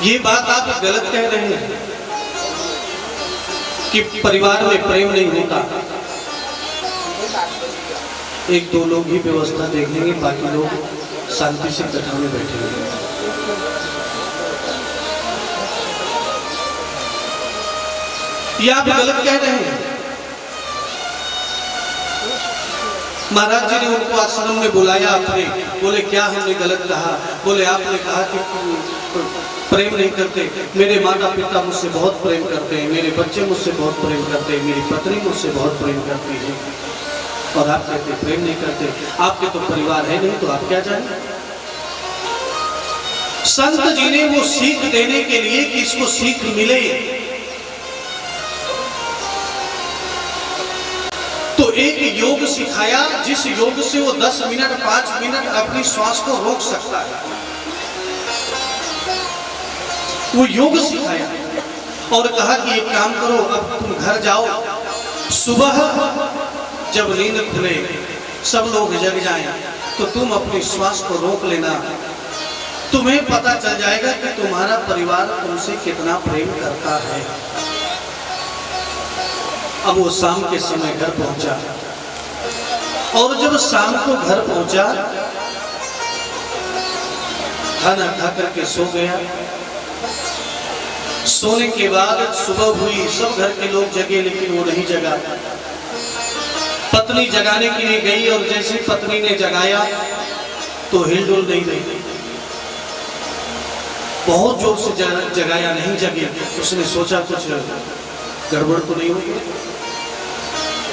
ये बात आप गलत कह रहे हैं कि परिवार में प्रेम नहीं होता। एक दो लोग ही व्यवस्था देख लेंगे, बाकी लोग शांति से कथा में बैठेंगे। ये आप गलत कह रहे हैं। महाराज जी ने उनको आश्रम में बुलाया अपने, बोले क्या हमने गलत कहा? बोले आपने कहा कि प्रेम नहीं करते। मेरे माता पिता मुझसे बहुत प्रेम करते हैं, मेरे बच्चे मुझसे बहुत प्रेम करते हैं, मेरी पत्नी मुझसे बहुत प्रेम करती है, और आप कहते प्रेम नहीं करते। आपके तो परिवार है नहीं, तो आप क्या जाने? संत जी ने वो सीख देने के लिए कि इसको सीख मिले, तो एक योग सिखाया, जिस योग से वो 10 मिनट 5 मिनट अपनी श्वास को रोक सकता है। वो योग सिखाया और कहा कि एक काम करो, अब तुम घर जाओ, सुबह जब नींद खुले सब लोग जग जाएं, तो तुम अपनी श्वास को रोक लेना, तुम्हें पता चल जाएगा कि तुम्हारा परिवार तुमसे कितना प्रेम करता है। अब वो शाम के समय घर पहुंचा, और जब शाम को घर पहुंचा खाना खा करके सो गया। सोने के बाद सुबह हुई, सब घर के लोग जगे, लेकिन वो नहीं जगा। पत्नी जगाने के लिए गई, और जैसे पत्नी ने जगाया तो हिलडुल नहीं रही। बहुत जोर से जगाया, नहीं जगी। उसने सोचा कुछ गड़बड़ तो नहीं होगी।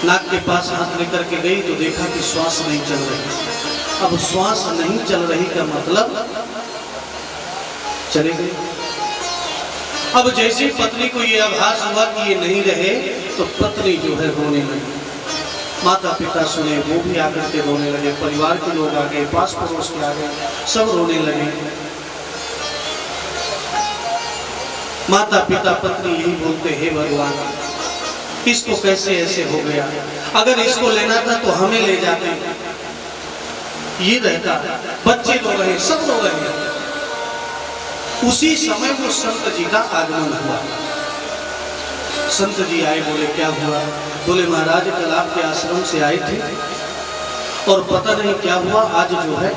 नाक के पास हाथ लेकर के गई तो देखा कि श्वास नहीं चल रही। अब श्वास नहीं चल रही का मतलब चले गई। अब जैसे पत्नी को ये आभास हुआ कि ये नहीं रहे, तो पत्नी जो है रोने लगी। माता पिता सुने, वो भी आकर के रोने लगे, परिवार के लोग आ गए, पास पड़ोस के आ गए, सब रोने लगे। माता पिता पत्नी यही बोलते, हे भगवान, इसको कैसे ऐसे हो गया? अगर इसको लेना था तो हमें ले जाते, ये रहता। बच्चे रो रहे, सब रो रहे। उसी समय वो संत जी का आगमन हुआ। संत जी आए, बोले क्या हुआ? बोले महाराज कल आपके आश्रम से आए थे, और पता नहीं क्या हुआ, आज जो है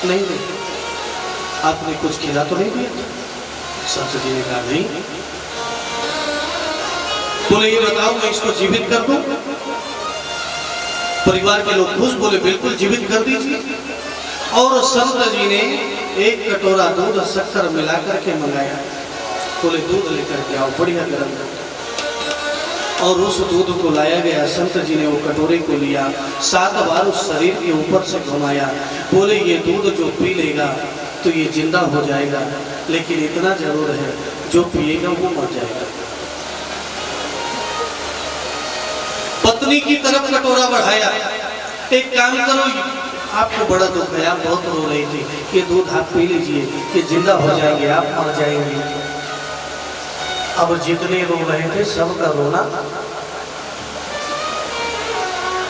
नहीं, आपने कुछ खिला तो नहीं दिया? संत जी ने कहा नहीं। बोले ये बताओ मैं इसको जीवित कर दूं? परिवार के लोग खुश, बोले बिल्कुल जीवित कर दीजिए। और संत जी ने एक कटोरा दूध शक्कर मिला करके मंगाया। बोले दूध लेकर के आओ, बढ़िया गर्म। और उस दूध को लाया गया। संत जी ने वो कटोरे को लिया, 7 बार उस शरीर के ऊपर से घुमाया। बोले ये दूध जो पी लेगा तो ये जिंदा हो जाएगा, लेकिन इतना जरूर है जो पिएगा वो मर जाएगा। पत्नी की तरफ कटोरा बढ़ाया, एक काम करो, आपको बड़ा दुख है, आप बहुत रो रही थी, ये दूध आप पी लीजिए, ये जिंदा हो जाएंगे, आप मर जाएंगे। अब जितने रो रहे थे सबका रोना,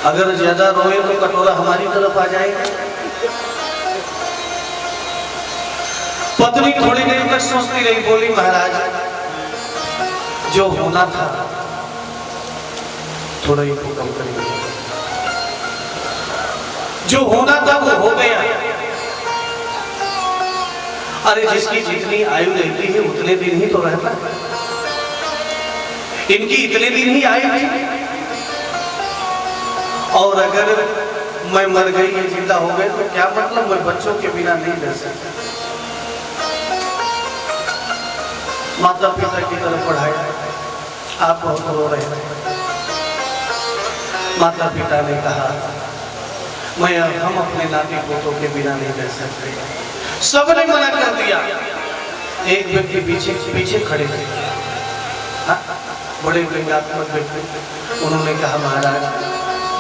अगर ज्यादा रोए तो कटोरा हमारी तरफ आ जाएगा। पत्नी थोड़ी देर तक सोचती रही, बोली महाराज जो होना था थोड़ा ही कम करिए, जो होना था वो हो गया। अरे जिसकी जितनी आयु रहती है उतने दिन ही तो रहता है, इनकी इतने दिन ही आयु थी। और अगर मैं मर गई, ये जिंदा हो गए तो क्या मतलब, मैं बच्चों के बिना नहीं रह सकता। माता पिता की तरफ बढ़ाया, आप बहुत रो रहे हैं। माता पिता ने कहा हम अपने नाती पोतों के बिना नहीं रह सकते। सबने मना कर दिया। एक व्यक्ति पीछे पीछे खड़े थे, बड़े व्यंग्यात्मक व्यक्ति। उन्होंने कहा महाराज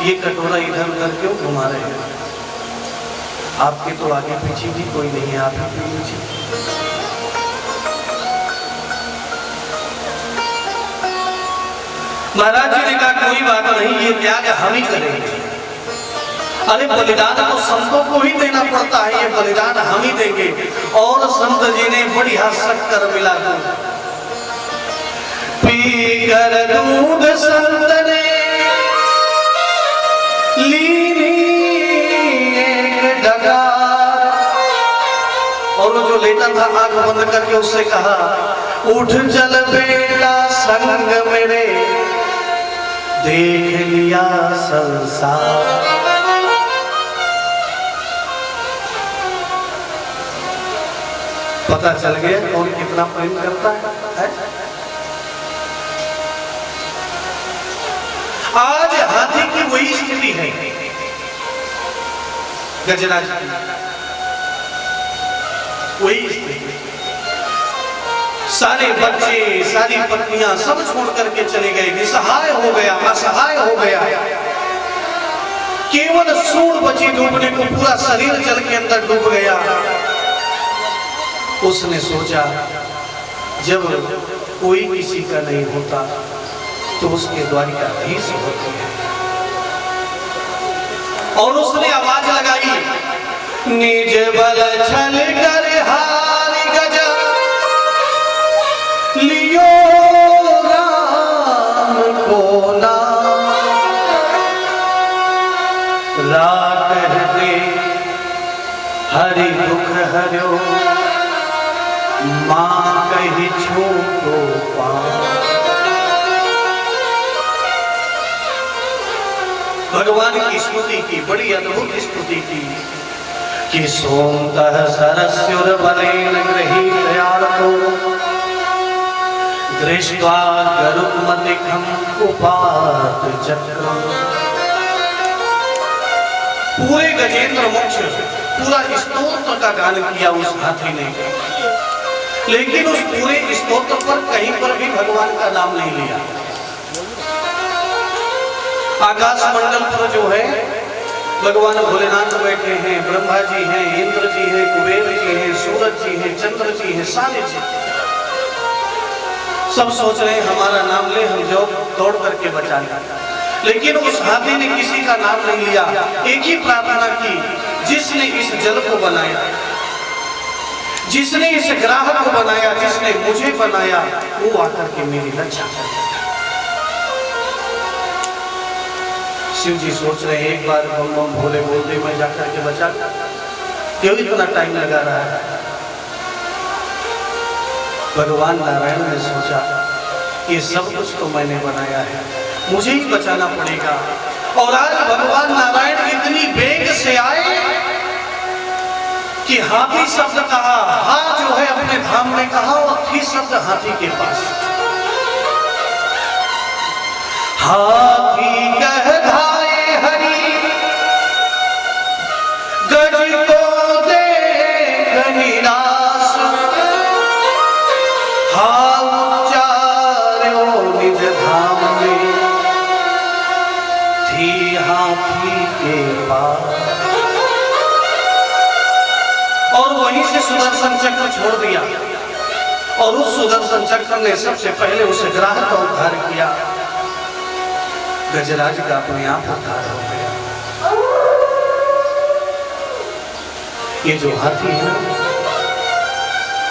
ये कटोरा इधर उधर क्यों घुमा रहे हैं? आपके तो आगे पीछे भी कोई नहीं है, आप ही क्यों पीछे? महाराज जी ने कहा कोई बात नहीं, ये त्याग हम ही करेंगे। अरे बलिदान तो संतों को ही देना पड़ता है, ये बलिदान हम ही देंगे। और संत जी ने बढ़िया शक्कर मिला दूध, पी कर दूध संत ने लीनी एक डगार। और वो जो लेता था आंख बंद करके उससे कहा, उठ चल बेटा संग मेरे, देख लिया संसार। पता चल गया कौन कितना प्रेम करता है। आज हाथी की वही स्थिति है गजराज की, वही स्थिति। सारे बच्चे सारी पत्नियां सब छोड़ करके चले गए, निसहाय हो गया, असहाय हो गया। केवल सूंड बची डूबने को, पूरा शरीर जल के अंदर डूब गया। उसने सोचा जब कोई किसी का नहीं होता तो उसके द्वारिकाधीश होती है। और उसने आवाज लगाई, निज बल छल कर हारि गजा, लियो राम को नाम, रात हृदय हरि दुख हर्यो, मां कही छोटो पार। भगवान की स्तुति की, बड़ी अद्भुत स्तुति की कि सोमतः सरस्युर बलेन गृहीतयार्तो, दृष्ट्वा गरुत्मतिखं उपात चक्रम। पूरे गजेंद्र मोक्ष पूरा स्तोत्र का गान किया उस हाथी ने, लेकिन उस पूरे स्तोत्र पर कहीं पर भी भगवान का नाम नहीं लिया। आकाश मंडल पर जो है भगवान भोलेनाथ बैठे हैं, ब्रह्मा जी हैं, इंद्र जी हैं, कुबेर जी हैं, सूरज जी हैं, चंद्र जी हैं, सारे जी सब सोच रहे हैं हमारा नाम ले, हम जो दौड़ करके बचा लें। लेकिन उस हाथी ने किसी का नाम नहीं लिया, एक ही प्रार्थना की, जिसने इस जल को बनाया, जिसने इस ग्राह को बनाया, जिसने मुझे बनाया, वो आकर के मेरी रक्षा करे। शिव जी सोच रहे हैं एक बार बम बम भोले बोलते मैं जाकर के बचा, क्यों इतना टाइम लगा रहा है। भगवान नारायण ने सोचा ये सब कुछ तो मैंने बनाया है, मुझे ही बचाना पड़ेगा। और आज भगवान नारायण इतनी वेग से आए कि हाथी शब्द कहा, हाथ जो है अपने धाम में कहा, और थी शब्द हाथी के पास। हाथी कह धाये हरि, गज को देख निराश, उच्चार्यो निज धाम में, थी हाथी के पास। और वहीं से सुदर्शन चक्र छोड़ दिया, और उस सुदर्शन चक्र ने सबसे पहले उस ग्राह का उद्धार किया। गजराज का अपने आप उद्धार हो गया। ये जो हाथी है ना,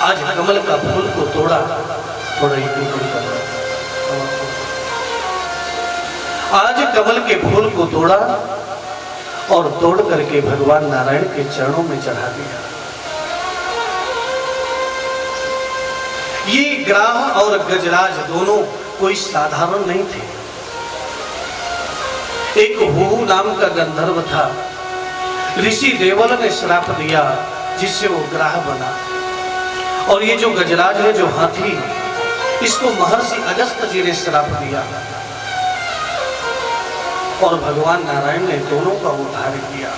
आज कमल का फूल को तोड़ा, थोड़ा ही आज कमल के फूल को तोड़ा और तोड़ करके भगवान नारायण के चरणों में चढ़ा दिया। ये ग्राह और गजराज दोनों कोई साधारण नहीं थे। एक हुहु नाम का गंधर्व था, ऋषि देवल ने श्राप दिया जिससे वो ग्राह बना। और ये जो गजराज है, जो हाथी, इसको महर्षि अगस्त्य जी ने श्राप दिया और भगवान नारायण ने दोनों का उद्धार किया।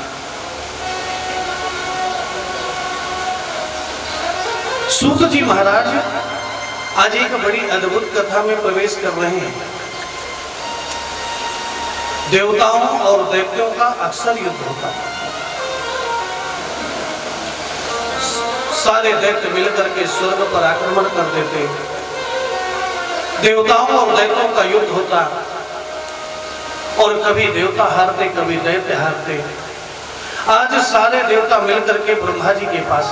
सूत जी महाराज आज एक बड़ी अद्भुत कथा में प्रवेश कर रहे हैं। देवताओं और दैत्यों का अक्सर युद्ध होता है। सारे दैत्य मिलकर के स्वर्ग पर आक्रमण कर देते, देवताओं और दैत्यों का युद्ध होता, और कभी देवता हारते, कभी दैत्य हारते। आज सारे देवता मिलकर के ब्रह्मा जी के पास